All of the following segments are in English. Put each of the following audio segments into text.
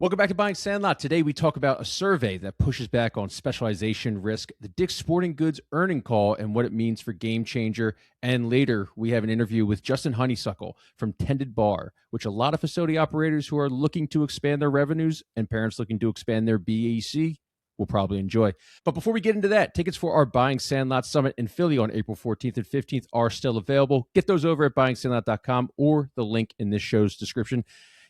Welcome back to Buying Sandlot. Today we talk about a survey that pushes back on specialization risk, the Dick's Sporting Goods earning call, and what it means for GameChanger. And later we have an interview with Justin Honeysuckle from TendedBar, which a lot of facility operators who are looking to expand their revenues and parents looking to expand their BEC will probably enjoy. But before we get into that, tickets for our Buying Sandlot Summit in Philly on April 14th and 15th are still available. Get those over at buyingsandlot.com or the link in this show's description.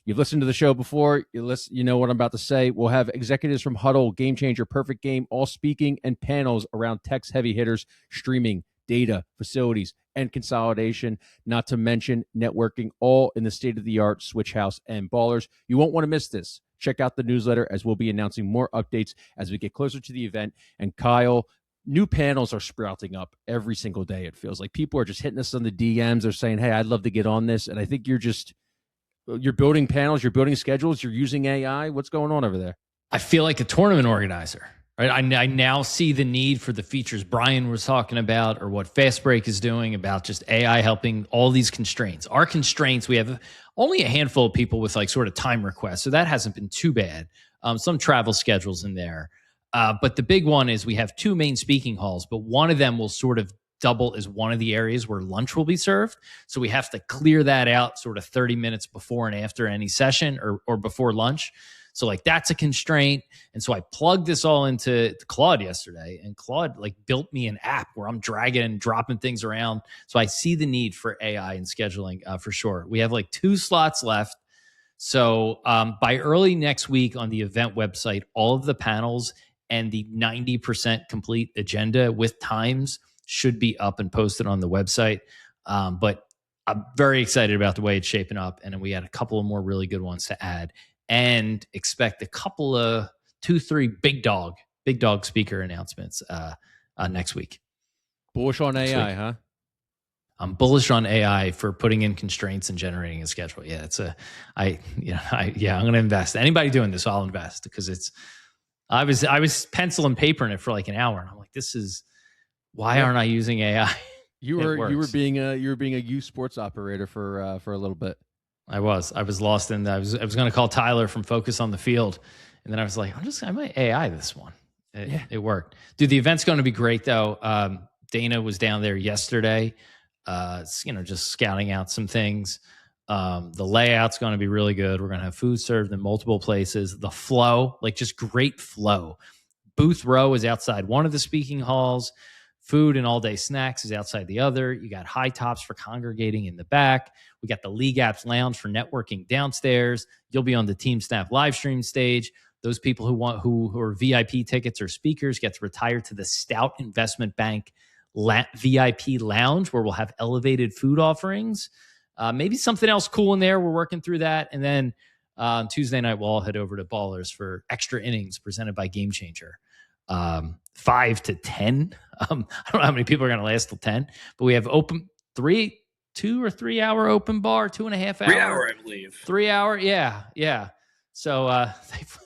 You've listened to the show before. You know what I'm about to say. We'll have executives from Huddle, GameChanger, Perfect Game, all speaking, and panels around tech's heavy hitters, streaming, data, facilities, and consolidation, not to mention networking, all in the state-of-the-art Switch House and Ballers. You won't want to miss this. Check out the newsletter as we'll be announcing more updates as we get closer to the event. And Kyle, new panels are sprouting up every single day, it feels like. People are just hitting us on the DMs. They're saying, hey, I'd love to get on this. And I think you're building panels, you're building schedules, you're using AI. What's going on over there? I feel like a tournament organizer, right? I now see the need for the features Brian was talking about, or what Fast Break is doing about just AI helping all these constraints. Our constraints, we have only a handful of people with like sort of time requests, so that hasn't been too bad. Some travel schedules in there. But the big one is we have two main speaking halls, but one of them will sort of double as one of the areas where lunch will be served. So we have to clear that out sort of 30 minutes before and after any session or before lunch. So like that's a constraint. And so I plugged this all into Claude yesterday, and Claude like built me an app where I'm dragging and dropping things around. So I see the need for AI in scheduling for sure. We have like 2 slots left. So by early next week on the event website, all of the panels and the 90% complete agenda with times should be up and posted on the website. But I'm very excited about the way it's shaping up. And then we had a couple of more really good ones to add, and expect a couple of 2-3 big dog speaker announcements next week. Bullish on AI, huh? I'm bullish on AI for putting in constraints and generating a schedule. Yeah, I'm going to invest. Anybody doing this, I'll invest, because I was pencil and paper in it for like an hour, and I'm like, why aren't I using AI? You were being a youth sports operator for a little bit. I was lost in that. I was going to call Tyler from Focus on the Field, and then I was like, I might AI this one. It worked, dude. The event's going to be great though. Dana was down there yesterday, just scouting out some things. The layout's going to be really good. We're going to have food served in multiple places. The flow, like just great flow. Booth row is outside one of the speaking halls. Food and all-day snacks is outside the other. You got high tops for congregating in the back. We got the League Apps Lounge for networking downstairs. You'll be on the Team Snap live stream stage. Those people who are VIP tickets or speakers get to retire to the Stout Investment Bank VIP Lounge, where we'll have elevated food offerings. Maybe something else cool in there. We're working through that. And then Tuesday night, we'll all head over to Ballers for Extra Innings presented by GameChanger. 5 to 10. I don't know how many people are going to last till 10, but we have open 2 or 3 hour open bar, 2.5 hour. 3 hour, I believe. 3 hour. Yeah. So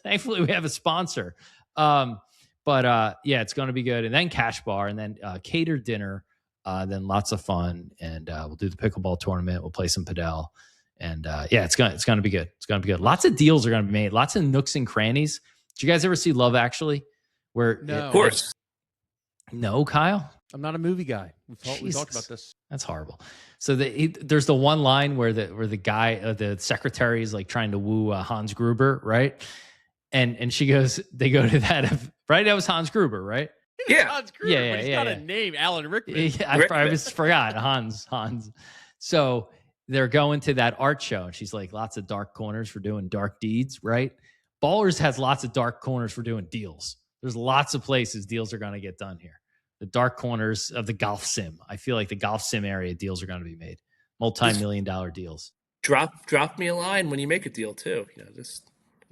thankfully we have a sponsor. But it's going to be good. And then cash bar, and then catered dinner, then lots of fun. And we'll do the pickleball tournament. We'll play some padel. And it's going to be good. It's going to be good. Lots of deals are going to be made. Lots of nooks and crannies. Did you guys ever see Love Actually? No. Of course. No, Kyle? I'm not a movie guy. We talked about this. That's horrible. So there's the one line where the guy, the secretary, is like trying to woo Hans Gruber, right? And she goes, they go to that, right? That was Hans Gruber, right? Yeah. Hans Gruber, but he's got a name, Alan Rickman. Yeah, I just forgot Hans. So they're going to that art show, and she's like, lots of dark corners for doing dark deeds, right? Ballers has lots of dark corners for doing deals. There's lots of places deals are going to get done here. The dark corners of the golf sim. I feel like the golf sim area deals are going to be made. Multi-million-dollar deals. Drop me a line when you make a deal too. Just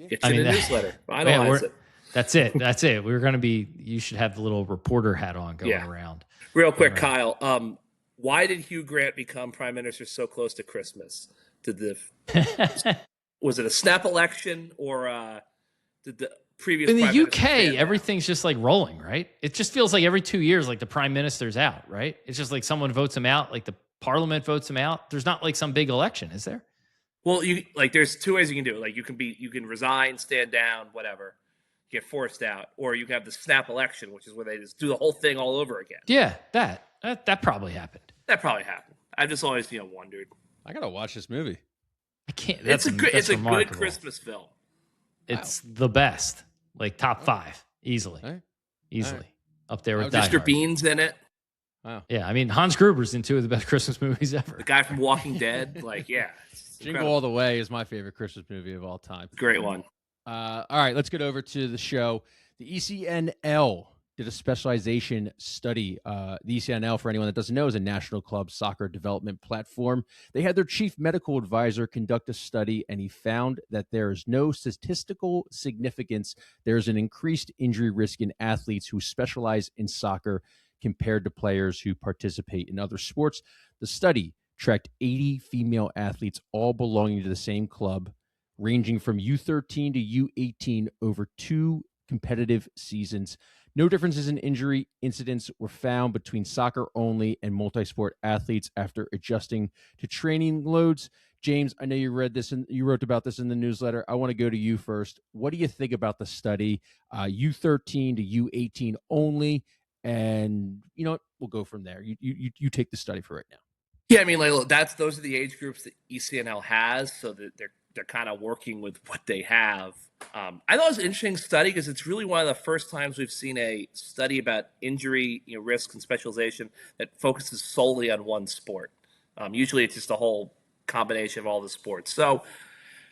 get you the newsletter. Finalize it. That's it. We're going to be. You should have the little reporter hat on going around. Real quick, Kyle. Why did Hugh Grant become prime minister so close to Christmas? Was it a snap election, or did the previous in the UK, everything's just like rolling, right? It just feels like every 2 years, like the prime minister's out, right? It's just like someone votes him out, like the parliament votes him out. There's not like some big election, is there? Well, there's two ways you can do it. Like you can resign, stand down, whatever, get forced out, or you can have the snap election, which is where they just do the whole thing all over again. Yeah, that probably happened. That probably happened. I've just always wondered. I gotta watch this movie. I can't. It's a good Christmas film. It's the best, like top 5, easily, up there with Mr. Bean's in it. Wow. Yeah, I mean Hans Gruber's in 2 of the best Christmas movies ever. The guy from Walking Dead, Jingle All the Way is my favorite Christmas movie of all time. Great one. All right, let's get over to the show. The ECNL did a specialization study. The ECNL, for anyone that doesn't know, is a national club soccer development platform. They had their chief medical advisor conduct a study, and he found that there is no statistical significance. There's an increased injury risk in athletes who specialize in soccer compared to players who participate in other sports. The study tracked 80 female athletes, all belonging to the same club, ranging from U13 to U18 over 2 competitive seasons. No differences in injury incidents were found between soccer-only and multi-sport athletes after adjusting to training loads. James, I know you read this and you wrote about this in the newsletter. I want to go to you first. What do you think about the study? U13 to U18 only, and you know what? We'll go from there. You take the study for right now. Yeah, I mean, those are the age groups that ECNL has, so that they're kind of working with what they have. I thought it was an interesting study because it's really one of the first times we've seen a study about injury, risk and specialization that focuses solely on one sport. Usually, it's just a whole combination of all the sports. So,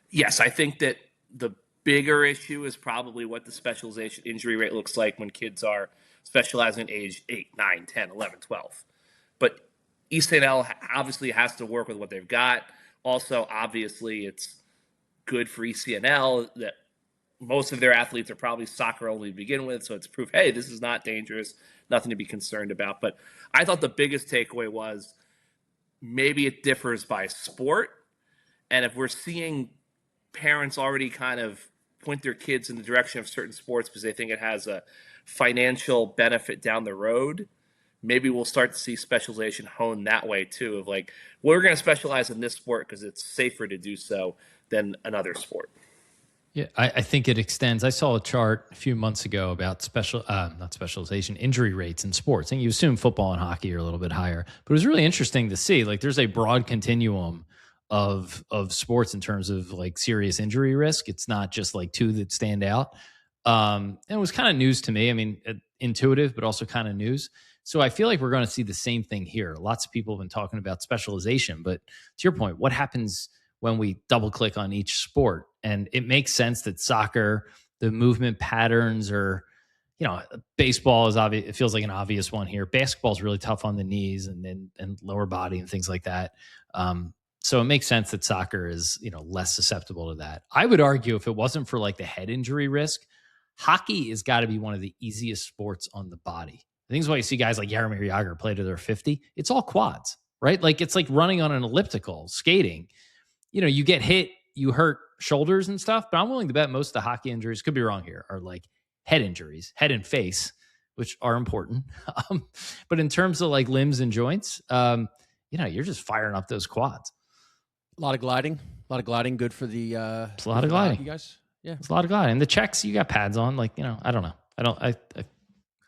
yes, I think that the bigger issue is probably what the specialization injury rate looks like when kids are specializing at age 8, 9, 10, 11, 12. But ECNL obviously has to work with what they've got. Also, obviously, it's good for ECNL that most of their athletes are probably soccer only to begin with. So it's proof, hey, this is not dangerous, nothing to be concerned about. But I thought the biggest takeaway was maybe it differs by sport. And if we're seeing parents already kind of point their kids in the direction of certain sports because they think it has a financial benefit down the road, maybe we'll start to see specialization honed that way too, of like, we're going to specialize in this sport because it's safer to do so than another sport. Yeah, I think it extends. I saw a chart a few months ago about not specialization, injury rates in sports. And you assume football and hockey are a little bit higher, but it was really interesting to see, like, there's a broad continuum of sports in terms of like serious injury risk. It's not just like 2 that stand out. And it was kind of news to me. I mean, intuitive, but also kind of news. So I feel like we're going to see the same thing here. Lots of people have been talking about specialization, but to your point, what happens when we double click on each sport? And it makes sense that soccer, the movement patterns are, baseball is obvious. It feels like an obvious one here. Basketball is really tough on the knees and lower body and things like that. So it makes sense that soccer is, less susceptible to that. I would argue if it wasn't for like the head injury risk, hockey has got to be one of the easiest sports on the body. I think that's why you see guys like Jaromir Jagr play to their 50. It's all quads, right? Like it's like running on an elliptical, skating. You get hit, you hurt shoulders and stuff, but I'm willing to bet most of the hockey injuries, could be wrong here, are like head injuries, head and face, which are important. But in terms of like limbs and joints, you're just firing up those quads. A lot of gliding, good for the. It's a lot of gliding, you guys. Yeah, it's a lot of gliding. And the checks, you got pads on. Like I don't know. Anyway.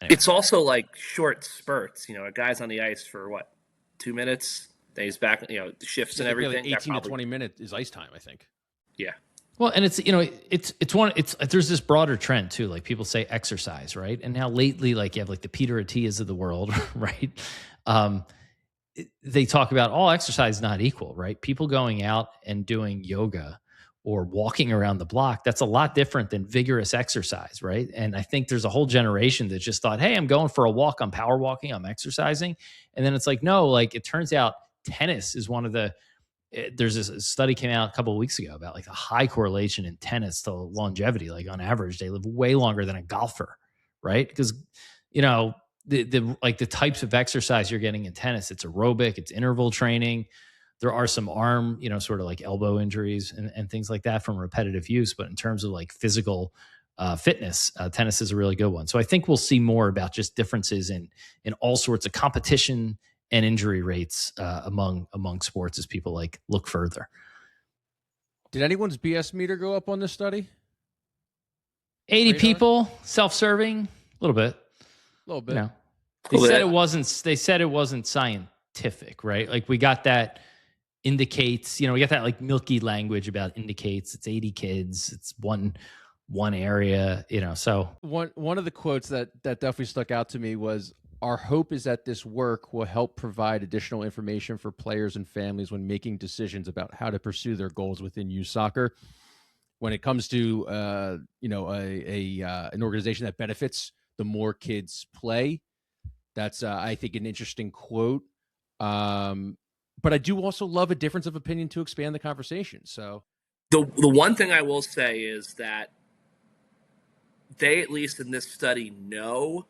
It's also like short spurts. A guy's on the ice for what, 2 minutes. Then he's back. The shifts and everything. 18 to 20 minutes is ice time, I think. Yeah. Well, and it's there's this broader trend too. Like people say exercise, right? And now lately, like you have like the Peter Attias of the world, right? They talk about all exercise is not equal, right? People going out and doing yoga or walking around the block, that's a lot different than vigorous exercise, right? And I think there's a whole generation that just thought, hey, I'm going for a walk, I'm power walking, I'm exercising. And then it's like, no, like it turns out tennis is one of the, there's this study came out a couple of weeks ago about like the high correlation in tennis to longevity. Like on average, they live way longer than a golfer, right? Because, the types of exercise you're getting in tennis, it's aerobic, it's interval training. There are some arm, sort of like elbow injuries and things like that from repetitive use. But in terms of like physical fitness, tennis is a really good one. So I think we'll see more about just differences in all sorts of competition and injury rates among sports as people like look further. Did anyone's BS meter go up on this study? 80 Radar? people, self-serving, a little bit. A little bit. You know, they said it wasn't. They said it wasn't scientific, right? Like we got that indicates. We got that like milky language about indicates. It's 80 kids. It's one area. So one of the quotes that definitely stuck out to me was, "Our hope is that this work will help provide additional information for players and families when making decisions about how to pursue their goals within youth soccer." When it comes to an organization that benefits the more kids play, that's I think an interesting quote. But I do also love a difference of opinion to expand the conversation. So the one thing I will say is that they, at least in this study, know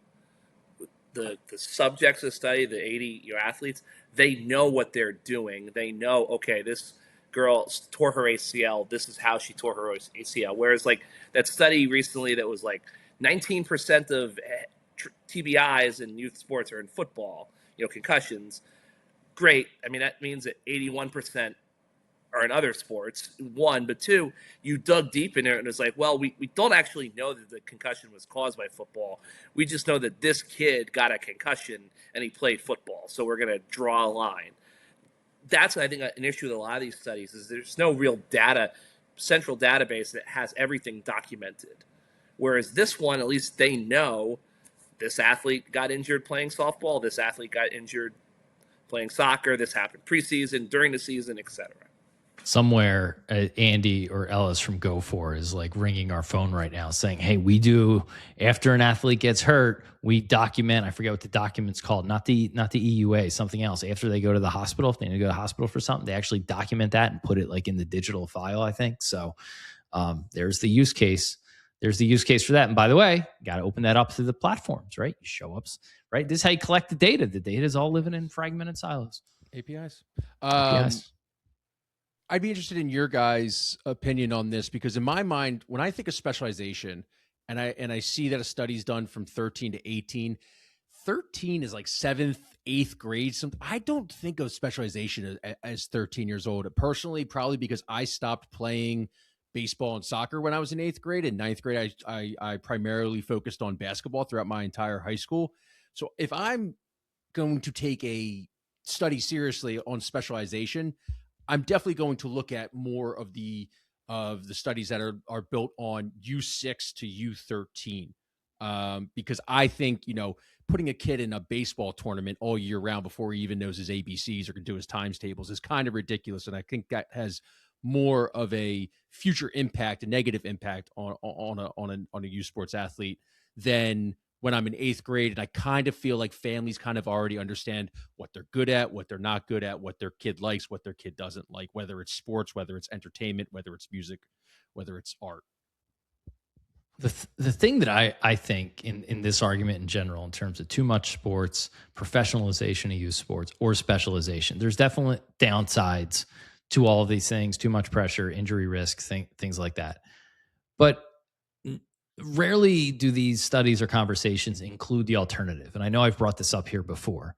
the subjects of the study, the 80 athletes, they know what they're doing. They know, okay, this girl tore her ACL. This is how she tore her ACL. Whereas like that study recently that was like 19% of TBIs in youth sports are in football, concussions. Great. I mean, that means that 81% are in other sports, one, but two, you dug deep in it and it's like, well, we don't actually know that the concussion was caused by football. We just know that this kid got a concussion and he played football. So we're going to draw a line. That's, I think, an issue with a lot of these studies is there's no real central database that has everything documented. Whereas this one, at least they know this athlete got injured playing softball, this athlete got injured playing soccer, this happened preseason, during the season, etc. Somewhere Andy or Ellis from Go4 is like ringing our phone right now saying, hey, we do, after an athlete gets hurt, we document, I forget what the document's called, not the EUA, something else. After they go to the hospital, if they need to go to the hospital for something, they actually document that and put it like in the digital file, I think. So there's the use case. There's the use case for that. And by the way, you got to open that up through the platforms, right? You show ups, right? This is how you collect the data. The data is all living in fragmented silos. APIs. APIs. I'd be interested in your guys' opinion on this, because in my mind, when I think of specialization and I see that a study's done from 13 to 18, 13 is like 7th, 8th grade. I don't think of specialization as 13 years old. Personally, probably because I stopped playing baseball and soccer when I was in 8th grade. In 9th grade, I primarily focused on basketball throughout my entire high school. So if I'm going to take a study seriously on specialization, I'm definitely going to look at more of the studies that are built on U6 to U13, because I think putting a kid in a baseball tournament all year round before he even knows his ABCs or can do his times tables is kind of ridiculous, and I think that has more of a future impact, a negative impact on a youth sports athlete than when I'm in 8th grade. And I kind of feel like families kind of already understand what they're good at, what they're not good at, what their kid likes, what their kid doesn't like, whether it's sports, whether it's entertainment, whether it's music, whether it's art. The thing that I think in this argument in general, in terms of too much sports, professionalization of youth sports, or specialization, there's definitely downsides to all of these things, too much pressure, injury risk, things like that. But rarely do these studies or conversations include the alternative. And I know I've brought this up here before,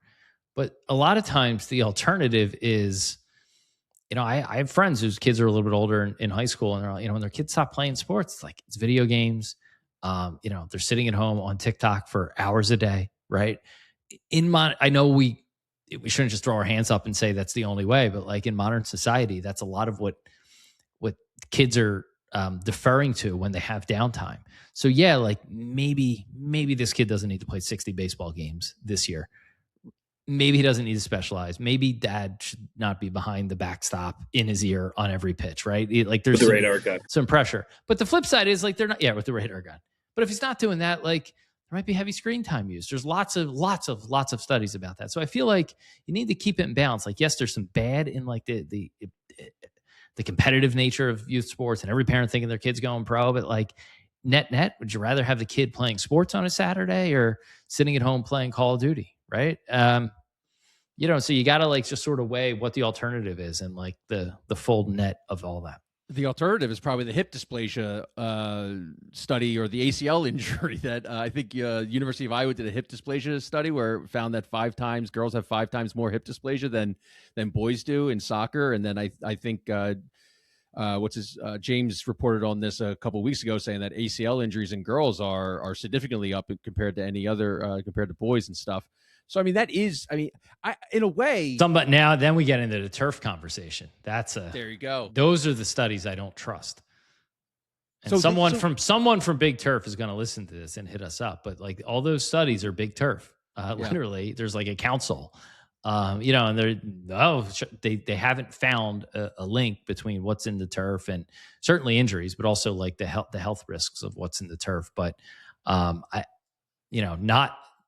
but a lot of times the alternative is, I have friends whose kids are a little bit older in high school, and they're when their kids stop playing sports, it's video games. They're sitting at home on TikTok for hours a day, right? I know we shouldn't just throw our hands up and say that's the only way, but like in modern society, that's a lot of what kids are deferring to when they have downtime. So yeah, like maybe this kid doesn't need to play 60 baseball games this year. Maybe he doesn't need to specialize. Maybe dad should not be behind the backstop in his ear on every pitch, right? There's with the radar gun, some pressure. But the flip side is they're not, with the radar gun. But if he's not doing that, there might be heavy screen time use. There's lots of studies about that. So I feel like you need to keep it in balance. Yes, there's some bad in the competitive nature of youth sports and every parent thinking their kid's going pro, but net, would you rather have the kid playing sports on a Saturday or sitting at home playing Call of Duty? Right. So you got to just sort of weigh what the alternative is and the full net of all that. The alternative is probably the hip dysplasia study, or the ACL injury that I think University of Iowa did a hip dysplasia study where it found that girls have 5 times more hip dysplasia than boys do in soccer. And then I think James reported on this a couple of weeks ago, saying that ACL injuries in girls are significantly up compared to any other compared to boys and stuff. So I mean, that is, I mean, in a way. But now then we get into the turf conversation. There you go. Those are the studies I don't trust. And So someone from Big Turf is going to listen to this and hit us up. But like all those studies are Big Turf. Literally, there's like a council, and they haven't found a link between what's in the turf and certainly injuries, but also like the health risks of what's in the turf. But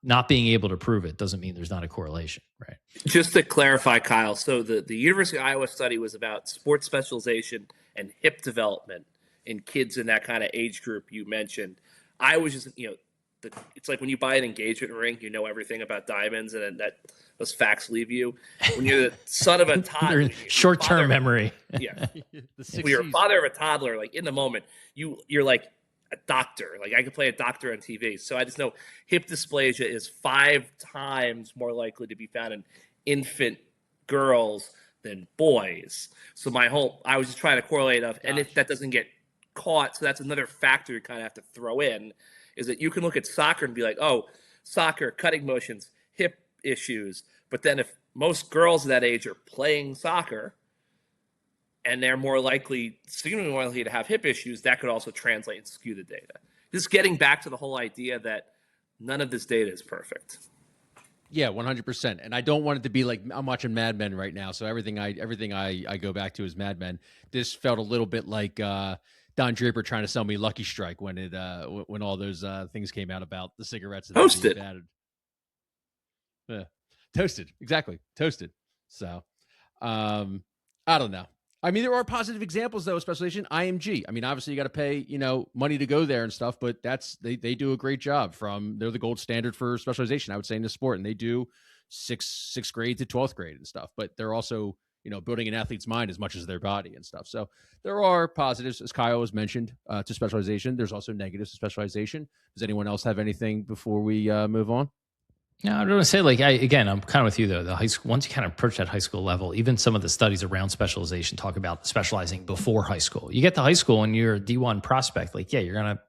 not being able to prove it doesn't mean there's not a correlation, right? Just to clarify, Kyle, so the University of Iowa study was about sports specialization and hip development in kids in that kind of age group you mentioned. I was just, it's like when you buy an engagement ring, you know everything about diamonds, and then those facts leave you. When you're the son of a toddler, short-term memory. Yeah, when you're a father of a toddler, like in the moment, you're like a doctor. Like I could play a doctor on TV. So I just know hip dysplasia is 5 times more likely to be found in infant girls than boys. So I was just trying to correlate and if that doesn't get caught, so that's another factor you kind of have to throw in, is that you can look at soccer and be like, oh, soccer, cutting motions, hip issues. But then if most girls of that age are playing soccer and they're significantly more likely to have hip issues, that could also translate and skew the data. Just getting back to the whole idea that none of this data is perfect. Yeah, 100%. And I don't want it to be like I'm watching Mad Men right now, so everything I go back to is Mad Men. This felt a little bit like Don Draper trying to sell me Lucky Strike when when all those things came out about the cigarettes. Toasted. Yeah. Toasted. Exactly. Toasted. So, I don't know. I mean, there are positive examples though, Specialization, IMG. I mean, obviously you got to pay, money to go there and stuff, but they do a great job. They're the gold standard for specialization, I would say, in the sport. And they do sixth grade to 12th grade and stuff, but they're also, building an athlete's mind as much as their body and stuff. So there are positives, as Kyle has mentioned, to specialization. There's also negatives to specialization. Does anyone else have anything before we move on? No, I don't want to say I'm kind of with you though. The high school, once you kind of approach that high school level, even some of the studies around specialization talk about specializing before high school. You get to high school and you're a D1 prospect, you're gonna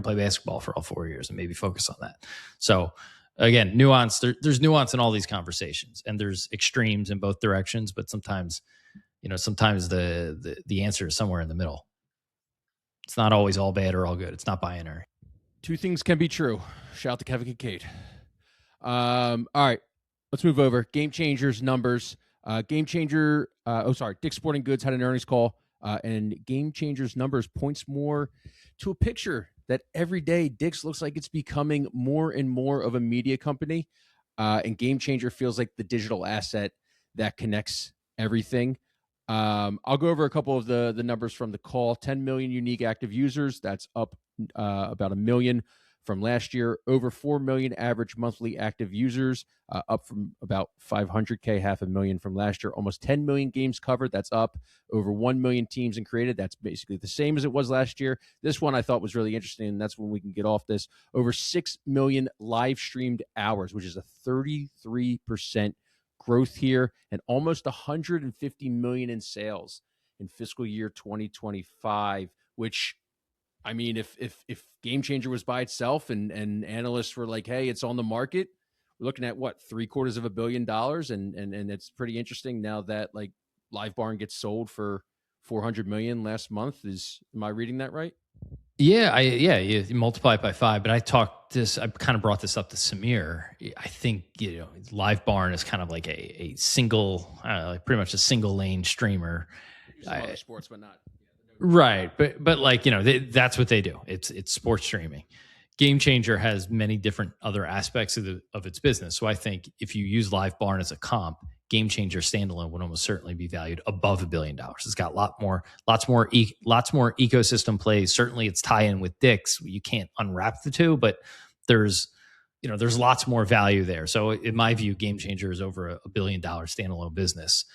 play basketball for all 4 years and maybe focus on that. So again, nuance. There's nuance in all these conversations, and there's extremes in both directions. But sometimes, the answer is somewhere in the middle. It's not always all bad or all good. It's not binary. Two things can be true. Shout out to Kevin Kincaid. All right, let's move over. GameChanger's numbers. GameChanger. Dick's Sporting Goods had an earnings call, and GameChanger's numbers points more to a picture that every day Dick's looks like it's becoming more and more of a media company, and GameChanger feels like the digital asset that connects everything. I'll go over a couple of the numbers from the call. 10 million unique active users. That's up about 1 million from last year. Over 4 million average monthly active users, up from about 500K, 500,000 from last year. Almost 10 million games covered. That's up. Over 1 million teams and created. That's basically the same as it was last year. This one I thought was really interesting, and that's when we can get off this. Over 6 million live streamed hours, which is a 33% growth here, and almost 150 million in sales in fiscal year 2025, which, I mean, if GameChanger was by itself and analysts were like, hey, it's on the market, we're looking at what, $750 million, and it's pretty interesting now that like Live Barn gets sold for 400 million last month. Am I reading that right? Yeah, you multiply it by 5. But I kind of brought this up to Samir. I think Live Barn is kind of like a single, pretty much a single lane streamer. Sports, but not. Right, but that's what they do. It's sports streaming. GameChanger has many different other aspects of its business. So I think if you use Live Barn as a comp, GameChanger standalone would almost certainly be valued above $1 billion. It's got lots more ecosystem plays. Certainly, its tie-in with Dick's. You can't unwrap the two, but there's lots more value there. So in my view, GameChanger is over $1 billion standalone business.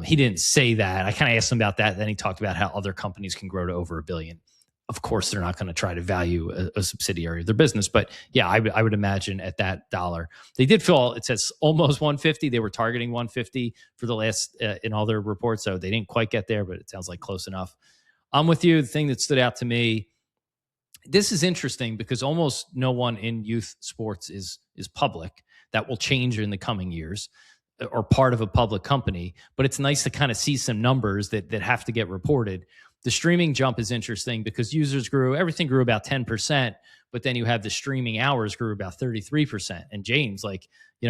He didn't say that. I kind of asked him about that. Then he talked about how other companies can grow to over $1 billion. Of course, they're not going to try to value a subsidiary of their business. But yeah, I would imagine at that dollar, they did fall. It says almost 150. They were targeting 150 for the last in all their reports. So they didn't quite get there, but it sounds like close enough. I'm with you. The thing that stood out to me, this is interesting because almost no one in youth sports is public. That will change in the coming years, or part of a public company. But it's nice to kind of see some numbers that have to get reported. The streaming jump is interesting because everything grew about 10%, but then you have the streaming hours grew about 33%. And James, like,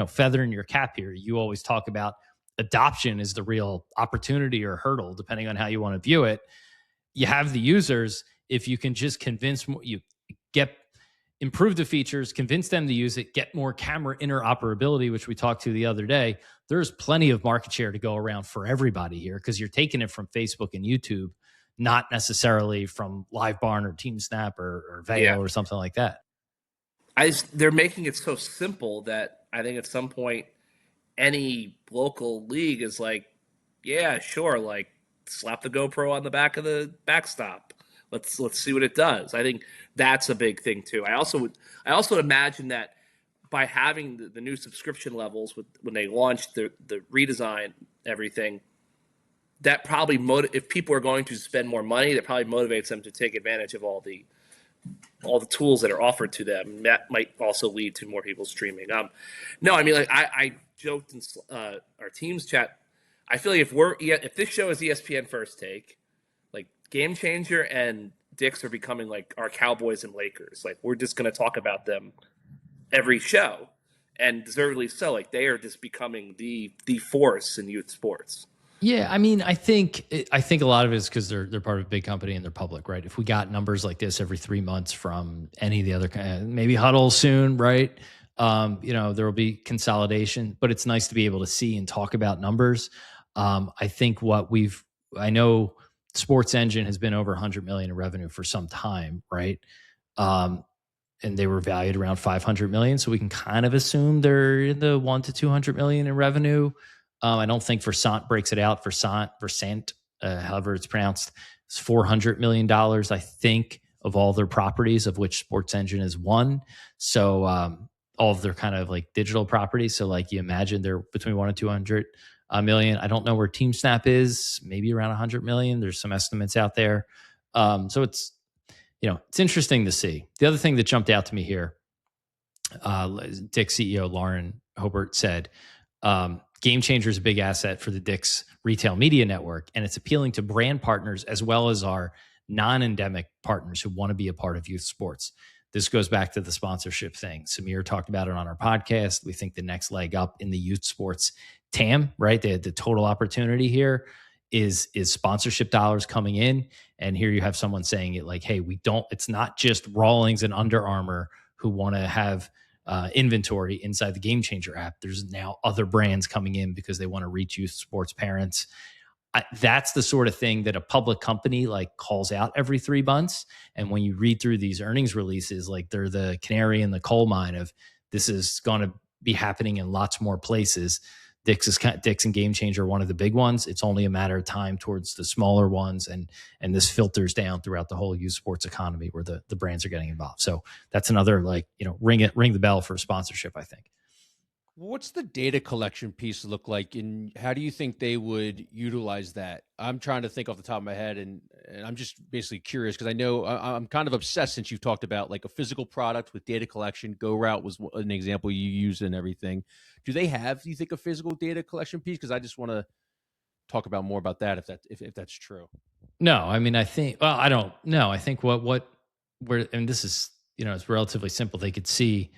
feather in your cap here, you always talk about adoption is the real opportunity or hurdle, depending on how you want to view it. You have the users. If you can just improve the features, convince them to use it, get more camera interoperability, which we talked to the other day, there's plenty of market share to go around for everybody here because you're taking it from Facebook and YouTube, not necessarily from LiveBarn or TeamSnap or Veo or something like that. They're making it so simple that I think at some point any local league is like, yeah, sure, like slap the GoPro on the back of the backstop. Let's see what it does. I think that's a big thing too. I also imagine that by having the new subscription levels when they launched the redesign everything, that probably if people are going to spend more money, that probably motivates them to take advantage of all the tools that are offered to them. That might also lead to more people streaming. No, I mean, like I joked in our team's chat. I feel like if this show is ESPN First Take, like GameChanger and Dick's are becoming like our Cowboys and Lakers. Like we're just going to talk about them every show, and deservedly so. Like they are just becoming the force in youth sports. Yeah, I mean, I think a lot of it is because they're part of a big company and they're public, right? If we got numbers like this every 3 months from any of the other, maybe Huddle soon, right? There will be consolidation, but it's nice to be able to see and talk about numbers. I think I know Sports Engine has been over 100 million in revenue for some time, right? And they were valued around 500 million. So we can kind of assume they're in the 1 to 200 million in revenue. I don't think Versant breaks it out. Versant, however it's pronounced, it's $400 million, I think, of all their properties, of which Sports Engine is one. So all of their kind of like digital properties. So like you imagine they're between 1 and 200 million. I don't know where TeamSnap is, maybe around 100 million. There's some estimates out there. So it's interesting to see. The other thing that jumped out to me here, Dick's CEO Lauren Hobart said, GameChanger is a big asset for the Dick's retail media network, and it's appealing to brand partners as well as our non-endemic partners who want to be a part of youth sports. This goes back to the sponsorship thing. Samir talked about it on our podcast. We think the next leg up in the youth sports TAM, right? The total opportunity here is sponsorship dollars coming in. And here you have someone saying it like, hey, it's not just Rawlings and Under Armour who want to have inventory inside the GameChanger app. There's now other brands coming in because they want to reach youth sports parents. That's the sort of thing that a public company like calls out every 3 months. And when you read through these earnings releases, like they're the canary in the coal mine of this is going to be happening in lots more places. Dick's and GameChanger are one of the big ones. It's only a matter of time towards the smaller ones, and this filters down throughout the whole youth sports economy where the brands are getting involved. So that's another ring the bell for sponsorship, I think. What's the data collection piece look like, and how do you think they would utilize that? I'm trying to think off the top of my head, and I'm just basically curious because I know I'm kind of obsessed since you've talked about like a physical product with data collection. Go Route was an example you used and everything. Do they have, do you think, a physical data collection piece? Because I just want to talk about more about that if that's true. No, I mean, I think, well, I don't know. I think and this is, it's relatively simple. They could see,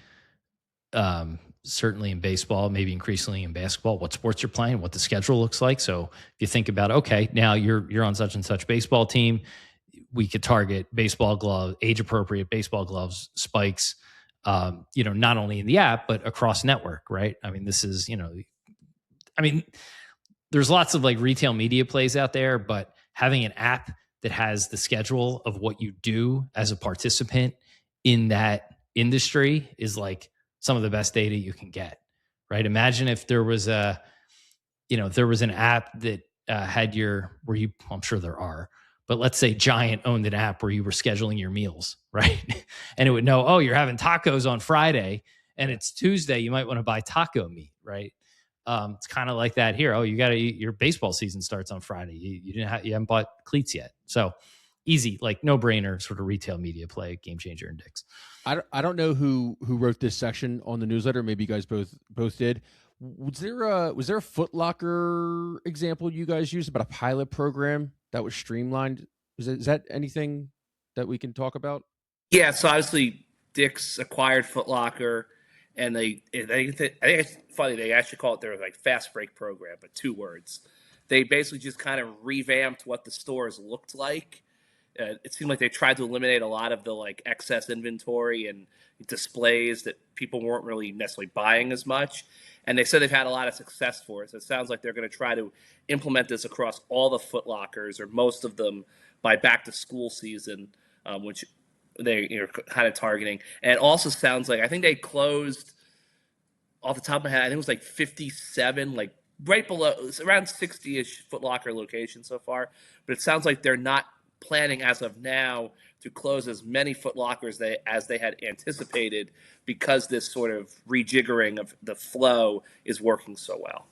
certainly in baseball, maybe increasingly in basketball, what sports you're playing, what the schedule looks like. So if you think about, okay, now you're on such and such baseball team, we could target baseball gloves, age appropriate baseball gloves, spikes, not only in the app, but across network, right? I mean, this is, there's lots of like retail media plays out there, but having an app that has the schedule of what you do as a participant in that industry is like some of the best data you can get, right? Imagine if there was an app that had I'm sure there are, but let's say Giant owned an app where you were scheduling your meals, right? And it would know, oh, you're having tacos on Friday and it's Tuesday, you might want to buy taco meat, right? It's kind of like that here. Oh, you got to eat, your baseball season starts on Friday. You haven't bought cleats yet. So easy, like no brainer sort of retail media play, GameChanger and Dick's. I don't know who wrote this section on the newsletter. Maybe you guys both did. Was there a Foot Locker example you guys used about a pilot program that was streamlined? Is that anything that we can talk about? Yeah, so obviously Dick's acquired Foot Locker, and I think it's funny, they actually call it their like fast break program, but 2 words. They basically just kind of revamped what the stores looked like. It seemed like they tried to eliminate a lot of the like excess inventory and displays that people weren't really necessarily buying as much. And they said they've had a lot of success for it. So it sounds like they're going to try to implement this across all the Foot Lockers or most of them by back to school season, which they're kind of targeting. And it also sounds like I think they closed, off the top of my head, I think it was like 57, like right below, it's around 60-ish Foot Locker locations so far. But it sounds like they're not planning as of now to close as many Foot Lockers as they had anticipated, because this sort of rejiggering of the flow is working so well.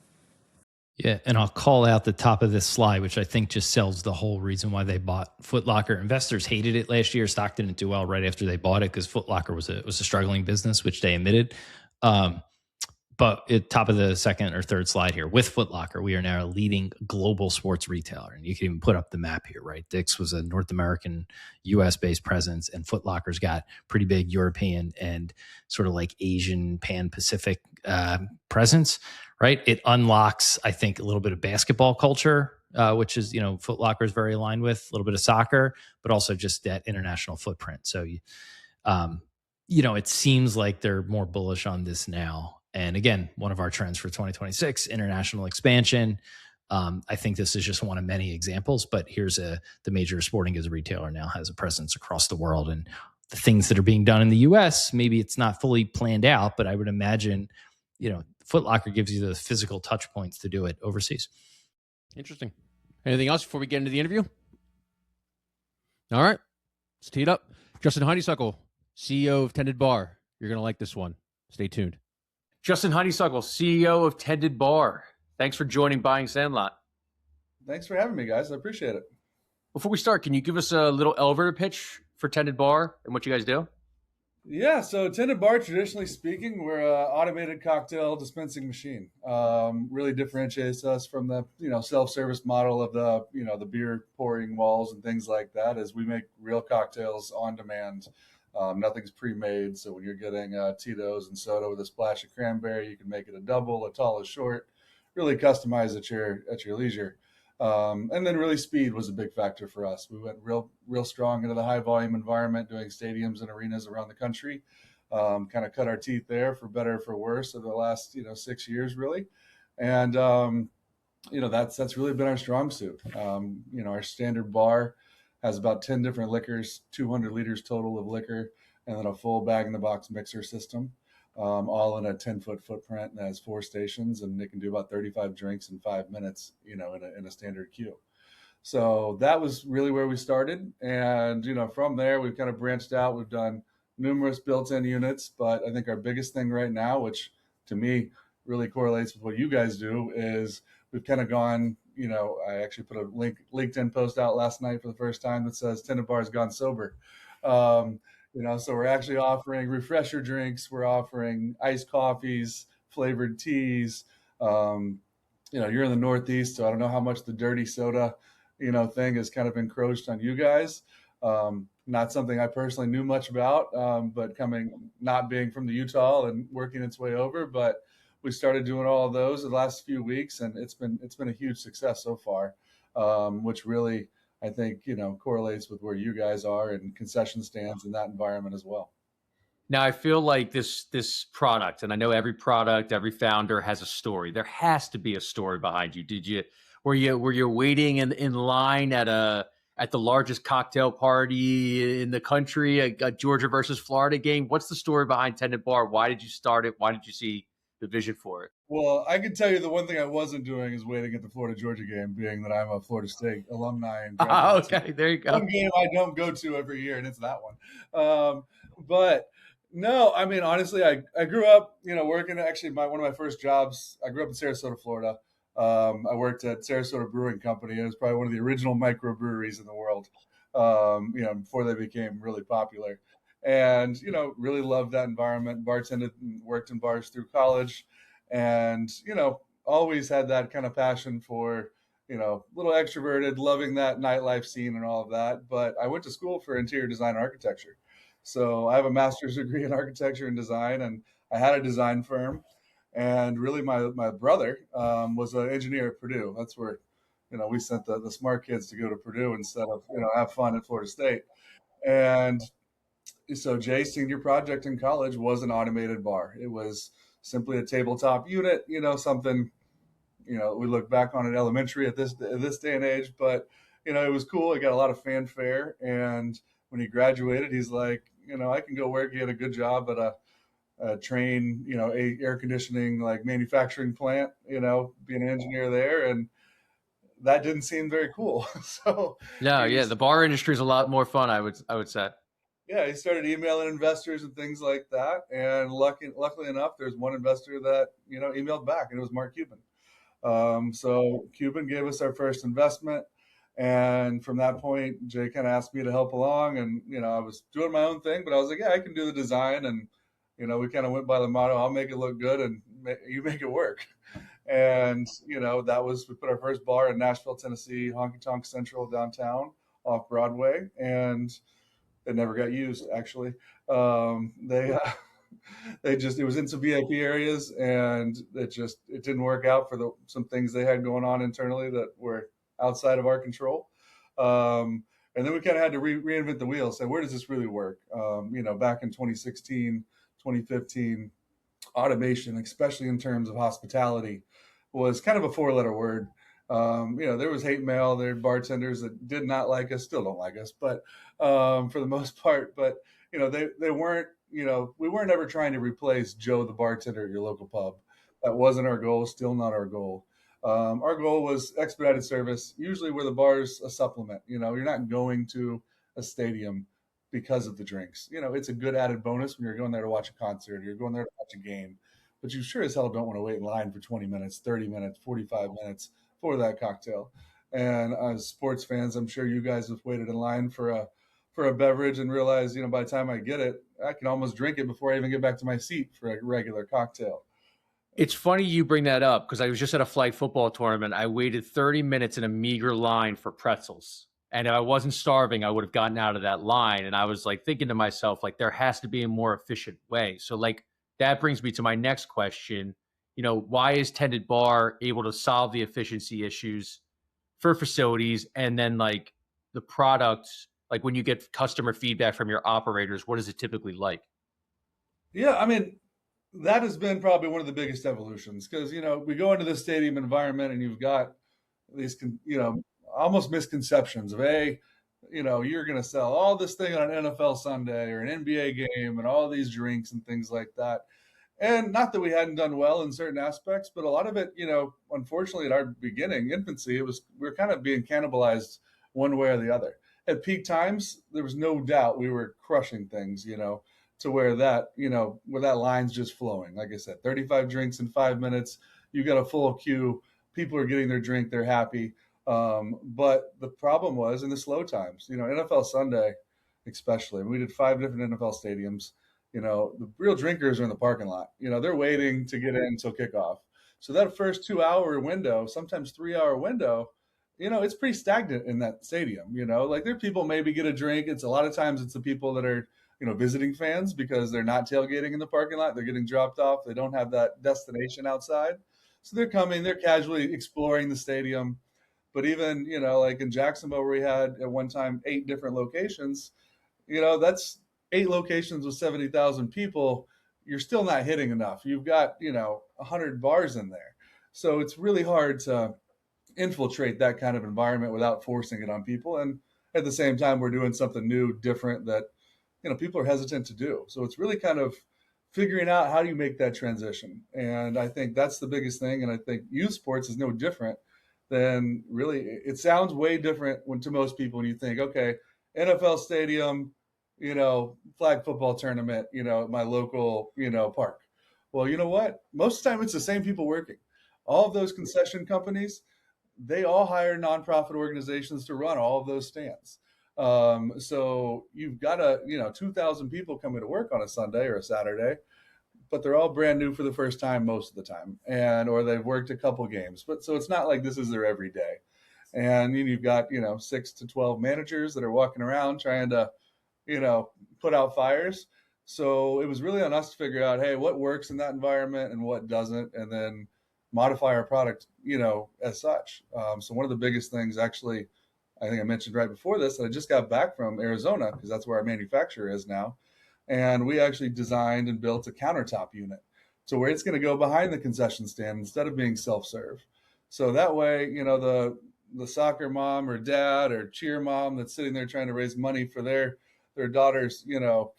Yeah, and I'll call out the top of this slide, which I think just sells the whole reason why they bought Foot Locker. Investors hated it last year. Stock didn't do well right after they bought it because Foot Locker was a struggling business, which they admitted. But at top of the second or third slide here, with Foot Locker, we are now a leading global sports retailer. And you can even put up the map here, right? Dick's was a North American, US-based presence, and Foot Locker's got pretty big European and sort of like Asian, Pan-Pacific presence, right? It unlocks, I think, a little bit of basketball culture, which is, Foot Locker is very aligned with, a little bit of soccer, but also just that international footprint. So, it seems like they're more bullish on this now. And again, one of our trends for 2026, international expansion. I think this is just one of many examples, but here's the major sporting goods retailer now has a presence across the world. And the things that are being done in the US, maybe it's not fully planned out, but I would imagine, Foot Locker gives you the physical touch points to do it overseas. Interesting. Anything else before we get into the interview? All right, let's tee it up. Justin Honeysuckle, CEO of TendedBar. You're going to like this one. Stay tuned. Justin Honeysuckle, CEO of TendedBar. Thanks for joining Buying Sandlot. Thanks for having me, guys. I appreciate it. Before we start, can you give us a little elevator pitch for TendedBar and what you guys do? Yeah, so TendedBar, traditionally speaking, we're an automated cocktail dispensing machine. Really differentiates us from the self-service model of the beer pouring walls and things like that, as we make real cocktails on demand. Nothing's pre-made, so when you're getting Tito's and soda with a splash of cranberry, you can make it a double, a tall, a short, really customize at your leisure. And then really speed was a big factor for us. We went real strong into the high volume environment, doing stadiums and arenas around the country. Kind of cut our teeth there, for better or for worse, over the last 6 years really. And that's really been our strong suit. Our standard bar has about 10 different liquors, 200 liters total of liquor, and then a full bag-in-the-box mixer system, all in a 10-foot footprint, and has 4 stations, and it can do about 35 drinks in 5 minutes, in a standard queue. So that was really where we started. And, from there, we've kind of branched out. We've done numerous built-in units, but I think our biggest thing right now, which to me really correlates with what you guys do, is we've kind of gone, I actually put a LinkedIn post out last night for the first time that says TendedBar's gone sober. So we're actually offering refresher drinks. We're offering iced coffees, flavored teas. You're in the Northeast, so I don't know how much the dirty soda, thing has kind of encroached on you guys. Not something I personally knew much about, but not being from the Utah and working its way over, but we started doing all of those the last few weeks, and it's been a huge success so far, which really, I think, correlates with where you guys are and concession stands in that environment as well. Now, I feel like this product, and I know every product, every founder has a story. There has to be a story behind you. Were you waiting in line at the largest cocktail party in the country, a Georgia versus Florida game? What's the story behind TendedBar? Why did you start it? Why did you see the vision for it? Well, I can tell you the one thing I wasn't doing is waiting at the Florida-Georgia game, being that I'm a Florida State alumni. And okay, there you go. One game I don't go to every year, and it's that one. But no, I mean, honestly, I grew up, working. Actually, one of my first jobs, I grew up in Sarasota, Florida. I worked at Sarasota Brewing Company. It was probably one of the original microbreweries in the world. before they became really popular. And, really loved that environment, bartended and worked in bars through college. And, always had that kind of passion for, a little extroverted, loving that nightlife scene and all of that. But I went to school for interior design and architecture. So I have a master's degree in architecture and design, and I had a design firm. And really, my brother was an engineer at Purdue. That's where, we sent the smart kids to go to Purdue instead of, have fun at Florida State. And so Jay's senior project in college was an automated bar. It was simply a tabletop unit, something, we look back on it elementary at this day and age, but, it was cool. It got a lot of fanfare. And when he graduated, he's like, I can go work. He had a good job at a train, a air conditioning, like manufacturing plant, being an engineer there. And that didn't seem very cool. So No, yeah, the bar industry is a lot more fun, I would say. Yeah, he started emailing investors and things like that. And luckily enough, there's one investor that, emailed back, and it was Mark Cuban. So Cuban gave us our first investment. And from that point, Jay kind of asked me to help along. And, I was doing my own thing, but I was like, yeah, I can do the design. And, we kind of went by the motto, I'll make it look good and you make it work. And, we put our first bar in Nashville, Tennessee, Honky Tonk Central downtown off Broadway. And it never got used, actually. It was in some VIP areas, and it didn't work out for some things they had going on internally that were outside of our control. And then we kind of had to reinvent the wheel, say, where does this really work? Back in 2016, 2015, automation, especially in terms of hospitality, was kind of a 4-letter word. There was hate mail. There were bartenders that did not like us, still don't like us, but for the most part. But they weren't. We weren't ever trying to replace Joe the bartender at your local pub. That wasn't our goal. Still not our goal. Our goal was expedited service. Usually, where the bar's a supplement. You're not going to a stadium because of the drinks. It's a good added bonus when you're going there to watch a concert. Or you're going there to watch a game, but you sure as hell don't want to wait in line for 20 minutes, 30 minutes, 45 minutes for that cocktail. And as sports fans, I'm sure you guys have waited in line for a beverage and realized, by the time I get it, I can almost drink it before I even get back to my seat for a regular cocktail. It's funny you bring that up because I was just at a flag football tournament. I waited 30 minutes in a meager line for pretzels. And if I wasn't starving, I would have gotten out of that line. And I was like thinking to myself, like, there has to be a more efficient way. So like that brings me to my next question. Why is TendedBar able to solve the efficiency issues for facilities? And then like the products, like when you get customer feedback from your operators, what is it typically like? Yeah, I mean, that has been probably one of the biggest evolutions because, we go into the stadium environment and you've got these, almost misconceptions of, you're going to sell all this thing on an NFL Sunday or an NBA game and all these drinks and things like that. And not that we hadn't done well in certain aspects, but a lot of it, unfortunately at our beginning, infancy, we were kind of being cannibalized one way or the other. At peak times, there was no doubt we were crushing things, to where that line's just flowing. Like I said, 35 drinks in 5 minutes, you got a full queue, people are getting their drink, they're happy. But the problem was in the slow times, NFL Sunday, especially, we did 5 different NFL stadiums. The real drinkers are in the parking lot. They're waiting to get in until kickoff. So that first 2-hour window, sometimes 3-hour window, it's pretty stagnant in that stadium. Like there are people maybe get a drink. It's a lot of times it's the people that are, visiting fans because they're not tailgating in the parking lot. They're getting dropped off. They don't have that destination outside. So they're coming, they're casually exploring the stadium. But even, like in Jacksonville, where we had at one time 8 different locations, that's 8 locations with 70,000 people. You're still not hitting enough. You've got, 100 bars in there. So it's really hard to infiltrate that kind of environment without forcing it on people. And at the same time, we're doing something new, different that, people are hesitant to do. So it's really kind of figuring out how do you make that transition. And I think that's the biggest thing. And I think youth sports is no different than really, it sounds way different to most people when you think, okay, NFL stadium, flag football tournament, at my local, park. Well, you know what? Most of the time it's the same people working. All of those concession companies, they all hire nonprofit organizations to run all of those stands. So you've got 2,000 people coming to work on a Sunday or a Saturday, but they're all brand new for the first time most of the time, or they've worked a couple games. But so it's not like this is their everyday. And you've got 6 to 12 managers that are walking around trying to put out fires. So it was really on us to figure out, hey, what works in that environment and what doesn't, and then modify our product, as such. So one of the biggest things, actually, I think I mentioned right before this, that I just got back from Arizona, because that's where our manufacturer is now. And we actually designed and built a countertop unit to where it's going to go behind the concession stand instead of being self-serve. So that way, the soccer mom or dad or cheer mom that's sitting there trying to raise money for their daughter's,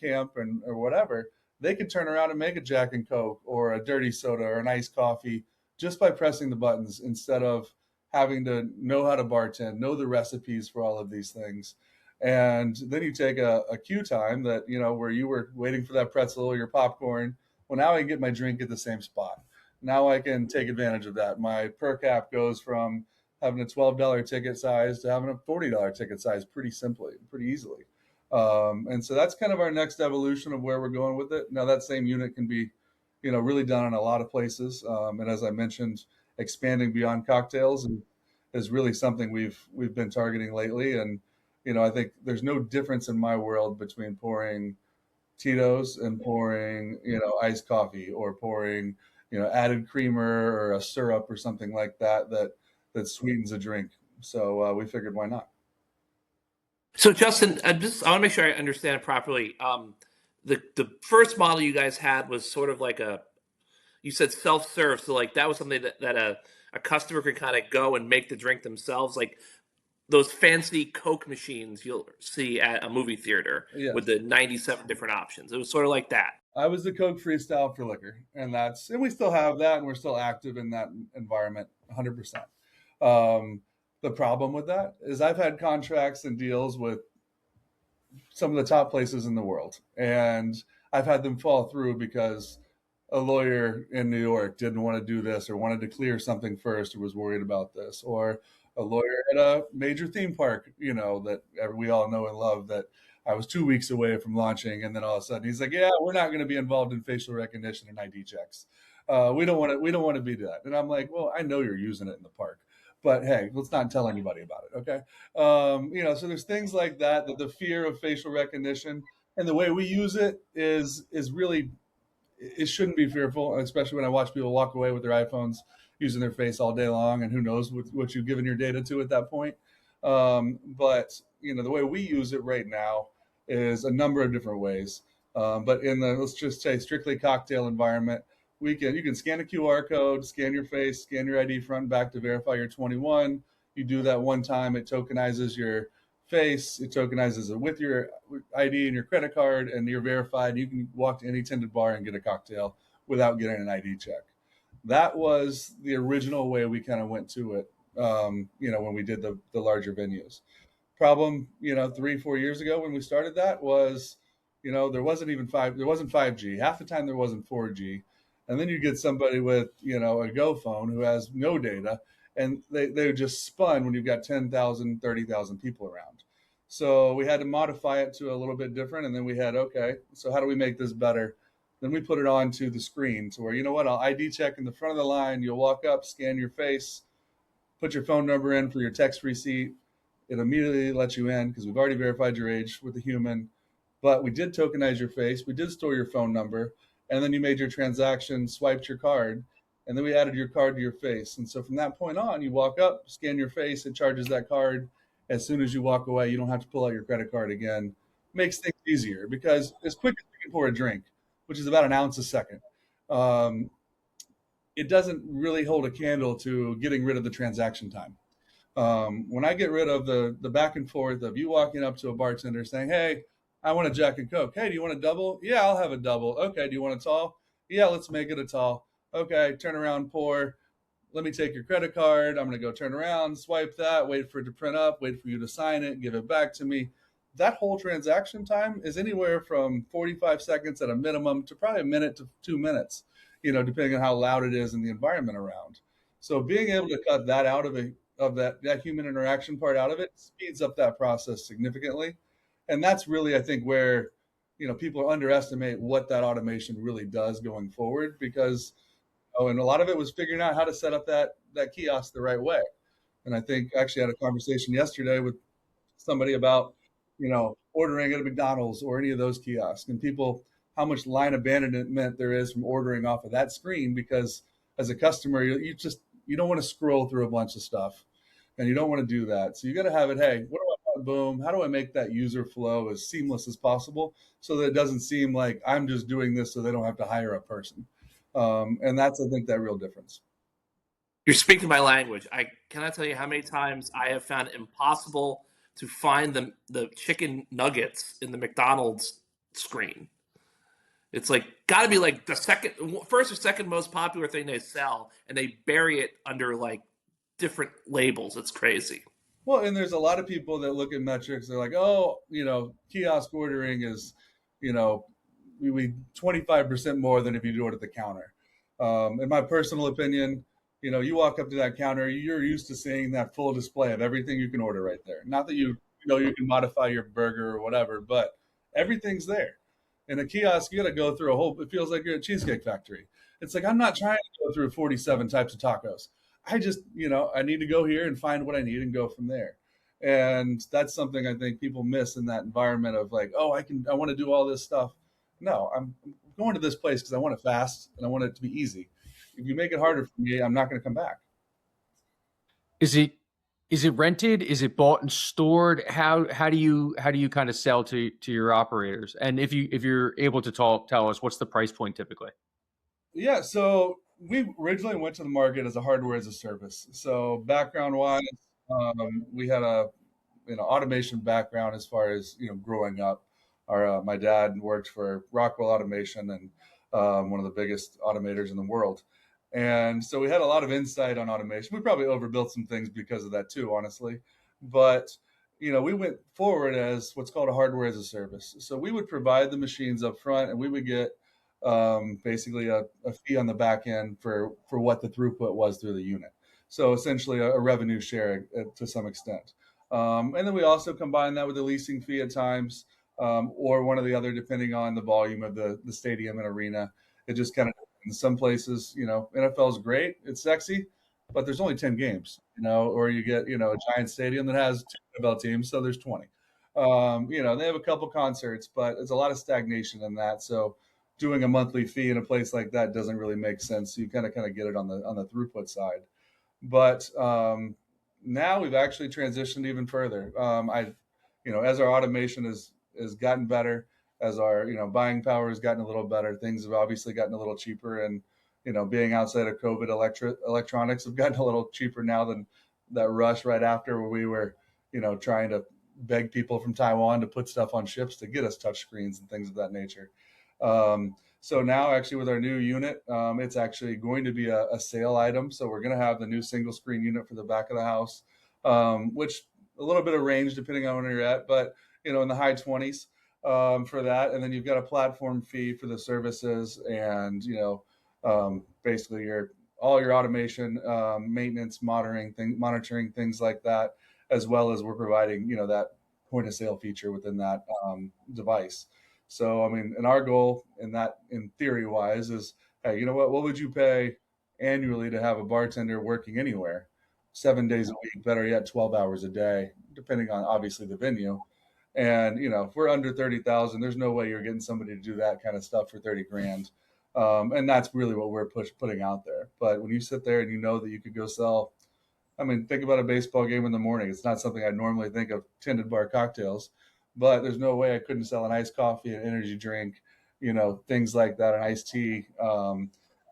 camp or whatever, they could turn around and make a Jack and Coke or a dirty soda or an iced coffee just by pressing the buttons, instead of having to know how to bartend, know the recipes for all of these things. And then you take a queue time that, where you were waiting for that pretzel or your popcorn. Well, now I can get my drink at the same spot. Now I can take advantage of that. My per cap goes from having a $12 ticket size to having a $40 ticket size pretty easily. And so that's kind of our next evolution of where we're going with it. Now that same unit can be, really done in a lot of places. And as I mentioned, expanding beyond cocktails is really something we've been targeting lately. And, I think there's no difference in my world between pouring Tito's and pouring, iced coffee, or pouring, added creamer or a syrup or something like that sweetens a drink. So we figured, why not? So Justin, I want to make sure I understand it properly. The first model you guys had was sort of like you said self-serve. So like that was something that a customer could kind of go and make the drink themselves, like those fancy Coke machines you'll see at a movie theater. Yes. With the 97 different options. It was sort of like that. I was the Coke freestyle for liquor, and we still have that, and we're still active in that environment 100%. The problem with that is I've had contracts and deals with some of the top places in the world, and I've had them fall through because a lawyer in New York didn't want to do this, or wanted to clear something first, or was worried about this, or a lawyer at a major theme park, that we all know and love, that I was 2 weeks away from launching, and then all of a sudden he's like, "Yeah, we're not going to be involved in facial recognition and ID checks. We don't want to be that." And I'm like, "Well, I know you're using it in the park, but hey, let's not tell anybody about it, okay?" So there's things like that the fear of facial recognition, and the way we use it is really, it shouldn't be fearful, especially when I watch people walk away with their iPhones using their face all day long, and who knows what you've given your data to at that point. But the way we use it right now is a number of different ways. But in the, let's just say, strictly cocktail environment, you can scan a QR code, scan your face, scan your ID front and back to verify you're 21. You do that one time, it tokenizes your face, it tokenizes it with your ID and your credit card, and you're verified. You can walk to any TendedBar and get a cocktail without getting an ID check. That was the original way we kind of went to it, when we did the larger venues. Problem, 3-4 years ago when we started that was, there wasn't 5G. Half the time there wasn't 4G. And then you get somebody with, a Go phone who has no data, and they just spun when you've got 10,000, 30,000 people around. So we had to modify it to a little bit different. And then we had, okay, so how do we make this better? Then we put it onto the screen to where, I'll ID check in the front of the line. You'll walk up, scan your face, put your phone number in for your text receipt. It immediately lets you in because we've already verified your age with a human. But we did tokenize your face. We did store your phone number. And then you made your transaction, swiped your card, and then we added your card to your face. And so from that point on, you walk up, scan your face, it charges that card. As soon as you walk away, you don't have to pull out your credit card again. Makes things easier because as quick as you can pour a drink, which is about an ounce a second, it doesn't really hold a candle to getting rid of the transaction time. When I get rid of the back and forth of you walking up to a bartender saying, "Hey, I want a Jack and Coke. Hey, do you want a double? Yeah, I'll have a double. Okay, do you want a tall? Yeah, let's make it a tall. Okay, turn around, pour. Let me take your credit card. I'm going to go turn around, swipe that, wait for it to print up, wait for you to sign it, give it back to me." That whole transaction time is anywhere from 45 seconds at a minimum to probably a minute to 2 minutes, depending on how loud it is in the environment around. So being able to cut that out of of that human interaction part out of it, speeds up that process significantly. And that's really, I think, where people underestimate what that automation really does going forward, because and a lot of it was figuring out how to set up that kiosk the right way. And I think actually had a conversation yesterday with somebody about ordering at a McDonald's or any of those kiosks, and people, how much line abandonment there is from ordering off of that screen, because as a customer, you don't want to scroll through a bunch of stuff, and you don't want to do that. So you got to have it. Hey, what do I want? Boom. How do I make that user flow as seamless as possible so that it doesn't seem like I'm just doing this so they don't have to hire a person? And that's, I think, that real difference. You're speaking my language. I cannot tell you how many times I have found it impossible to find the chicken nuggets in the McDonald's screen. It's like got to be like the first or second most popular thing they sell, and they bury it under like different labels. It's crazy. Well, and there's a lot of people that look at metrics. They're like, oh, kiosk ordering is, we 25% more than if you do it at the counter. In my personal opinion, you walk up to that counter, you're used to seeing that full display of everything you can order right there. Not that you can modify your burger or whatever, but everything's there. In a kiosk, you got to go through it feels like you're at Cheesecake Factory. It's like, I'm not trying to go through 47 types of tacos. I just, I need to go here and find what I need and go from there. And that's something I think people miss in that environment of like, oh, I want to do all this stuff. No, I'm going to this place because I want it fast and I want it to be easy. If you make it harder for me, I'm not going to come back. Is it rented? Is it bought and stored? How do you kind of sell to your operators? And if you're able to tell us, what's the price point typically? Yeah, so we originally went to the market as a hardware as a service. So background wise, we had a automation background as far as growing up. My dad worked for Rockwell Automation, and one of the biggest automators in the world. And so we had a lot of insight on automation. We probably overbuilt some things because of that too, honestly. But we went forward as what's called a hardware as a service. So we would provide the machines up front, and we would get basically a fee on the back end for what the throughput was through the unit. So essentially a revenue share to some extent. And then we also combine that with a leasing fee at times, or one or the other, depending on the volume of the stadium and arena. It just kind of, in some places, NFL is great, it's sexy, but there's only 10 games, or you get, a giant stadium that has 2 NFL teams, so there's 20. They have a couple concerts, but it's a lot of stagnation in that. So doing a monthly fee in a place like that doesn't really make sense. So you kind of get it on the throughput side. But now we've actually transitioned even further. As our automation has gotten better, as our buying power has gotten a little better, things have obviously gotten a little cheaper. And being outside of COVID, electronics have gotten a little cheaper now than that rush right after, where we were trying to beg people from Taiwan to put stuff on ships to get us touch screens and things of that nature. So now actually with our new unit, it's actually going to be a sale item. So we're going to have the new single screen unit for the back of the house, which a little bit of range depending on where you're at, but in the high 20s for that. And then you've got a platform fee for the services and, basically all your automation, maintenance, monitoring things like that, as well as we're providing, that point of sale feature within that device. So, I mean, and our goal in theory wise is, hey, what would you pay annually to have a bartender working anywhere 7 days a week, better yet, 12 hours a day, depending on obviously the venue. And, if we're under 30,000, there's no way you're getting somebody to do that kind of stuff for 30 grand. And that's really what we're putting out there. But when you sit there and that you could go sell, I mean, think about a baseball game in the morning. It's not something I normally think of, TendedBar cocktails, but there's no way I couldn't sell an iced coffee, an energy drink, things like that, an iced tea,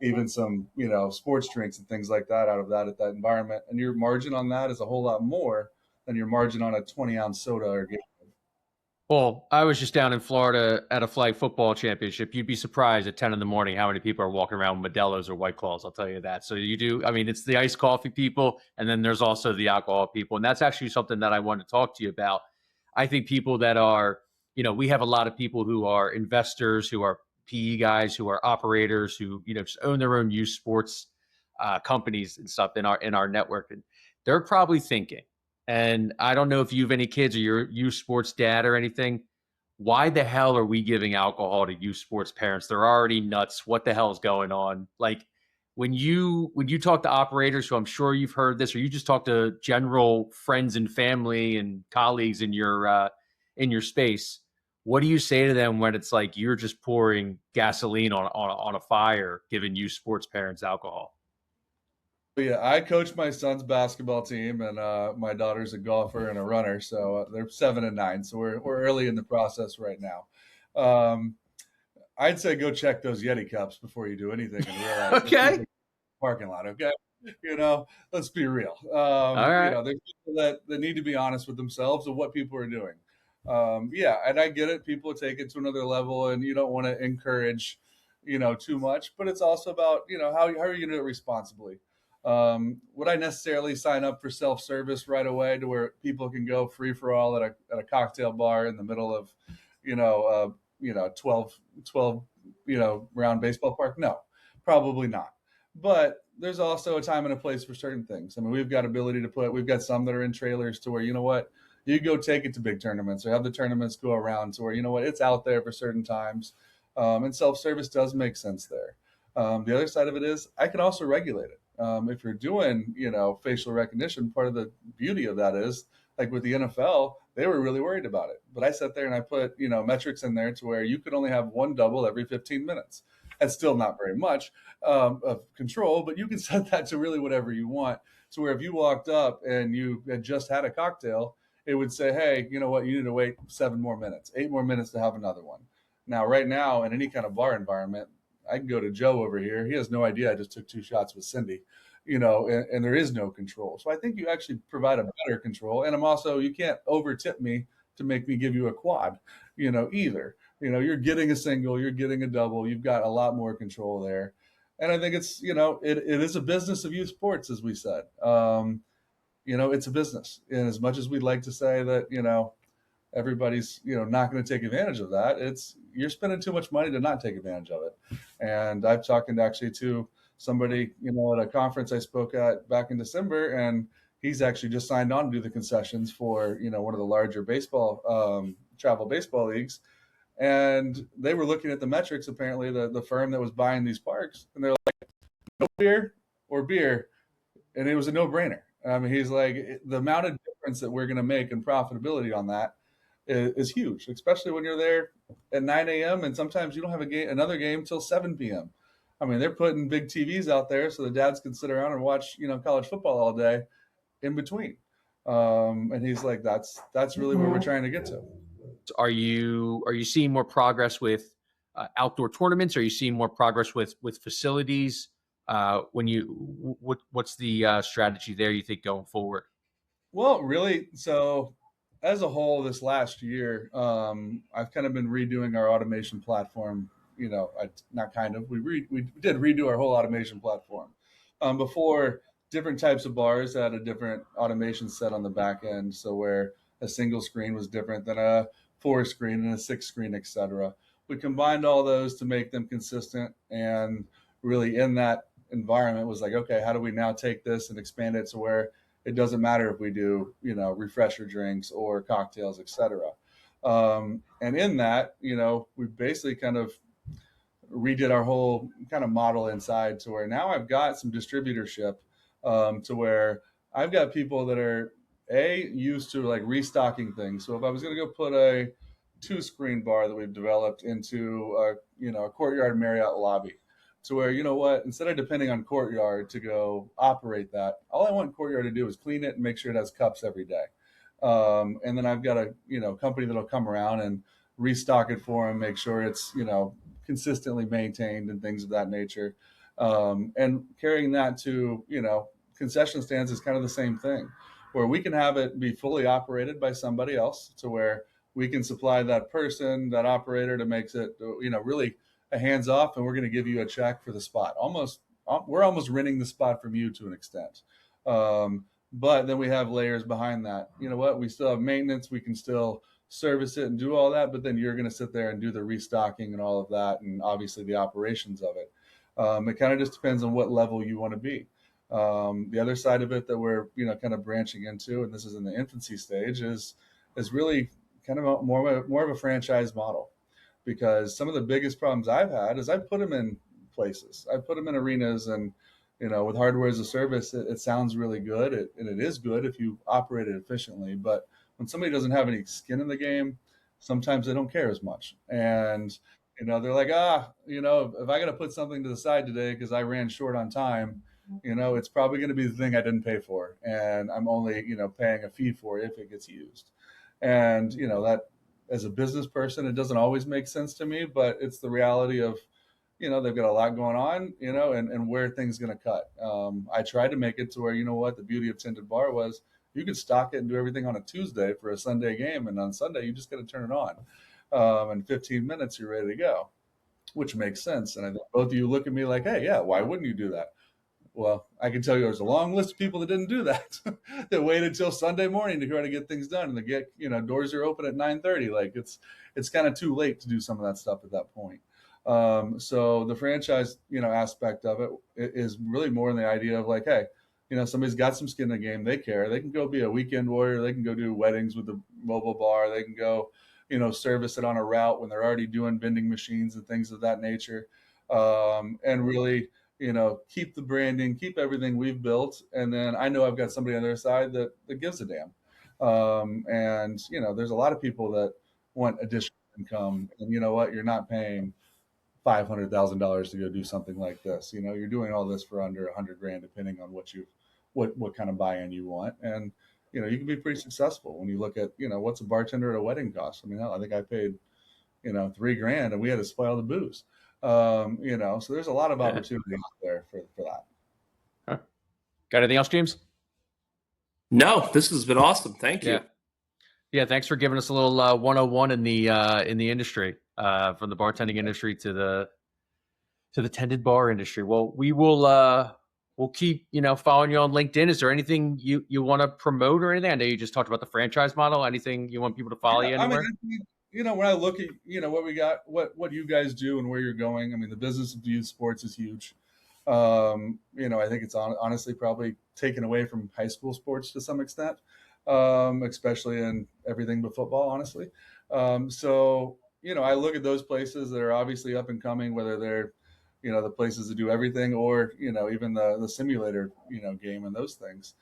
even some, sports drinks and things like that out of that at that environment. And your margin on that is a whole lot more than your margin on a 20-ounce soda or game. Well, I was just down in Florida at a flag football championship. You'd be surprised at 10 in the morning how many people are walking around with Modelo's or White Claws. I'll tell you that. So it's the iced coffee people, and then there's also the alcohol people. And that's actually something that I want to talk to you about. I think people that are, we have a lot of people who are investors, who are PE guys, who are operators, who, just own their own youth sports companies and stuff in our network. And they're probably thinking, and I don't know if you have any kids or you're youth sports dad or anything. Why the hell are we giving alcohol to youth sports parents? They're already nuts. What the hell is going on? Like when you talk to operators, who I'm sure you've heard this, or you just talk to general friends and family and colleagues in your space, what do you say to them when it's like you're just pouring gasoline on a fire, giving youth sports parents alcohol? Yeah, I coach my son's basketball team, and my daughter's a golfer and a runner. So they're 7 and 9. So we're early in the process right now. Um, I'd say go check those Yeti cups before you do anything and realize Okay. parking lot. Okay, let's be real. All right. There's people that need to be honest with themselves of what people are doing. Yeah, and I get it. People take it to another level, and you don't want to encourage, too much. But it's also about how are you going to do it responsibly. Would I necessarily sign up for self-service right away to where people can go free for all at a cocktail bar in the middle of, 12 round baseball park? No, probably not. But there's also a time and a place for certain things. I mean, we've got we've got some that are in trailers to where, you go take it to big tournaments or have the tournaments go around to where, it's out there for certain times. And self-service does make sense there. The other side of it is I can also regulate it. If you're doing, facial recognition, part of the beauty of that is like with the NFL, they were really worried about it. But I sat there and I put, metrics in there to where you could only have one double every 15 minutes. That's still not very much of control, but you can set that to really whatever you want. So where if you walked up and you had just had a cocktail, it would say, hey, you know what, you need to wait 7 more minutes, 8 more minutes to have another one. Now, right now, in any kind of bar environment, I can go to Joe over here. He has no idea I just took 2 shots with Cindy, and there is no control. So I think you actually provide a better control. And you can't over tip me to make me give you a quad, either. You're getting a single, you're getting a double. You've got a lot more control there. And I think it's, it is a business of youth sports, as we said. It's a business. And as much as we'd like to say that, everybody's not going to take advantage of that, you're spending too much money to not take advantage of it. And I've talked actually to somebody at a conference I spoke at back in December, and he's actually just signed on to do the concessions for one of the larger baseball travel baseball leagues, and they were looking at the metrics, apparently the firm that was buying these parks, and they're like, no beer or beer, and it was a no-brainer. I mean, he's like, the amount of difference that we're going to make in profitability on that is huge, especially when you're there at 9 a.m. and sometimes you don't have another game till 7 p.m. I mean, they're putting big TVs out there so the dads can sit around and watch, college football all day in between. And he's like, that's really where we're trying to get to. Are you seeing more progress with outdoor tournaments? Are you seeing more progress with facilities? What's the strategy there you think going forward? Well, really, so as a whole, this last year, I've kind of been redoing our automation platform. We did redo our whole automation platform. Before, different types of bars had a different automation set on the back end. So where a single screen was different than a 4 screen and a 6 screen, et cetera. We combined all those to make them consistent, and really in that environment was like, okay, how do we now take this and expand it to where it doesn't matter if we do, refresher drinks or cocktails, et cetera. And in that, we basically kind of redid our whole kind of model inside to where now I've got some distributorship to where I've got people that are used to like restocking things. So if I was going to go put a 2-screen bar that we've developed into a Courtyard Marriott lobby, to where, instead of depending on Courtyard to go operate that, all I want Courtyard to do is clean it and make sure it has cups every day. And then I've got a company that'll come around and restock it for them, make sure it's consistently maintained and things of that nature. And carrying that to concession stands is kind of the same thing, where we can have it be fully operated by somebody else, to where we can supply that person, that operator, to makes it really a hands off, and we're going to give you a check for the spot. We're almost renting the spot from you to an extent. But then we have layers behind that. You know what? We still have maintenance. We can still service it and do all that, but then you're going to sit there and do the restocking and all of that, and obviously the operations of it. It kind of just depends on what level you want to be. The other side of it that we're kind of branching into, and this is in the infancy stage, is really kind of more of a franchise model, because some of the biggest problems I've had is I put them in places, I put them in arenas, and with hardware as a service, it sounds really good, and it is good if you operate it efficiently. But when somebody doesn't have any skin in the game, sometimes they don't care as much, and they're like, if I got to put something to the side today because I ran short on time, it's probably going to be the thing I didn't pay for, and I'm only paying a fee for it if it gets used. And that, as a business person, it doesn't always make sense to me, but it's the reality of they've got a lot going on, and where things going to cut. I tried to make it to where, the beauty of TendedBar was you could stock it and do everything on a Tuesday for a Sunday game, and on Sunday you just got to turn it on. In 15 minutes you're ready to go, which makes sense. And I think both of you look at me like, hey, yeah, why wouldn't you do that? Well, I can tell you there's a long list of people that didn't do that, that waited until Sunday morning to try to get things done, and to get, doors are open at 9:30. Like it's kind of too late to do some of that stuff at that point. So the franchise, aspect of it is really more in the idea of like, hey, somebody's got some skin in the game. They care. They can go be a weekend warrior. They can go do weddings with the mobile bar. They can go, service it on a route when they're already doing vending machines and things of that nature. And really, keep the branding, keep everything we've built. And then I know I've got somebody on their side that gives a damn. And, there's a lot of people that want additional income, and you know what, you're not paying $500,000 to go do something like this. You're doing all this for under $100,000, depending on what kind of buy-in you want. And, you can be pretty successful when you look at, what's a bartender at a wedding cost. I mean, I think I paid, $3,000 and we had to spoil the booze. So there's a lot of opportunity out there for that. Huh. Got anything else, James? No, this has been awesome. Thank you. Yeah. Thanks for giving us a little 101 in the industry, from the bartending industry to the TendedBar industry. Well, we'll keep, following you on LinkedIn. Is there anything you want to promote or anything? I know you just talked about the franchise model. Anything you want people to follow you anywhere? When I look at, what we got, what you guys do and where you're going, I mean, the business of youth sports is huge. I think it's honestly probably taken away from high school sports to some extent, especially in everything but football, honestly. So, I look at those places that are obviously up and coming, whether they're, the places that do everything, or, even the simulator, game and those things.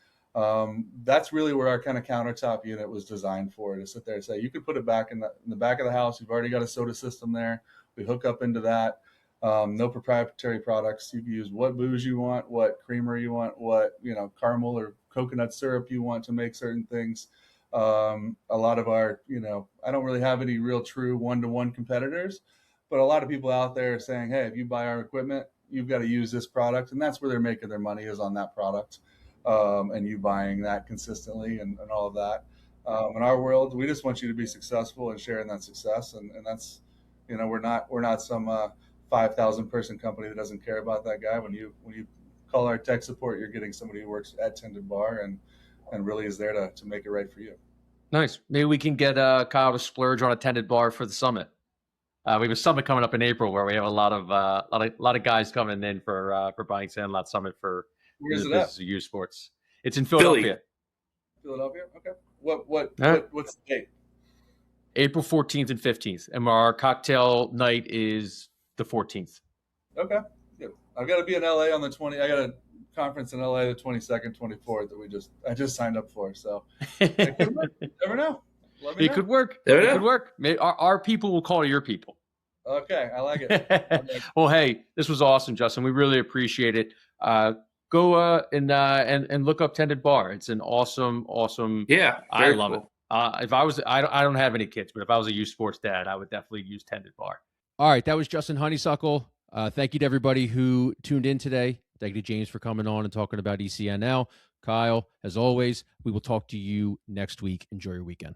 That's really where our kind of countertop unit was designed for, to sit there and say, you could put it back in the back of the house. You've already got a soda system there. We hook up into that. No proprietary products. You can use what booze you want, what creamer you want, what, caramel or coconut syrup you want to make certain things. A lot of our, I don't really have any real true one-to-one competitors, but a lot of people out there are saying, hey, if you buy our equipment, you've got to use this product. And that's where they're making their money, is on that product. And you buying that consistently and all of that. In our world, we just want you to be successful and sharing that success. And that's, we're not some 5,000 person company that doesn't care about that guy. When you call our tech support, you're getting somebody who works at TendedBar and really is there to make it right for you. Nice. Maybe we can get Kyle to splurge on a TendedBar for the summit. We have a summit coming up in April where we have a lot of guys coming in for buying Sandlot Summit for Where's the it at? business of youth sports. It's in Philadelphia. Philadelphia? Okay. What's the date? April 14th and 15th. And our cocktail night is the 14th. Okay. Good. I've got to be in LA on the 20th. I got a conference in LA the 22nd, 24th that I just signed up for. So it could work. You never know. It could work. It could work. Maybe our people will call your people. Okay. I like it. Well, hey, this was awesome, Justin. We really appreciate it. Go and look up TendedBar. It's an awesome. Yeah, I love it. If I was, I don't have any kids, but if I was a youth sports dad, I would definitely use TendedBar. All right, that was Justin Honeysuckle. Thank you to everybody who tuned in today. Thank you to James for coming on and talking about ECNL. Kyle, as always, we will talk to you next week. Enjoy your weekend.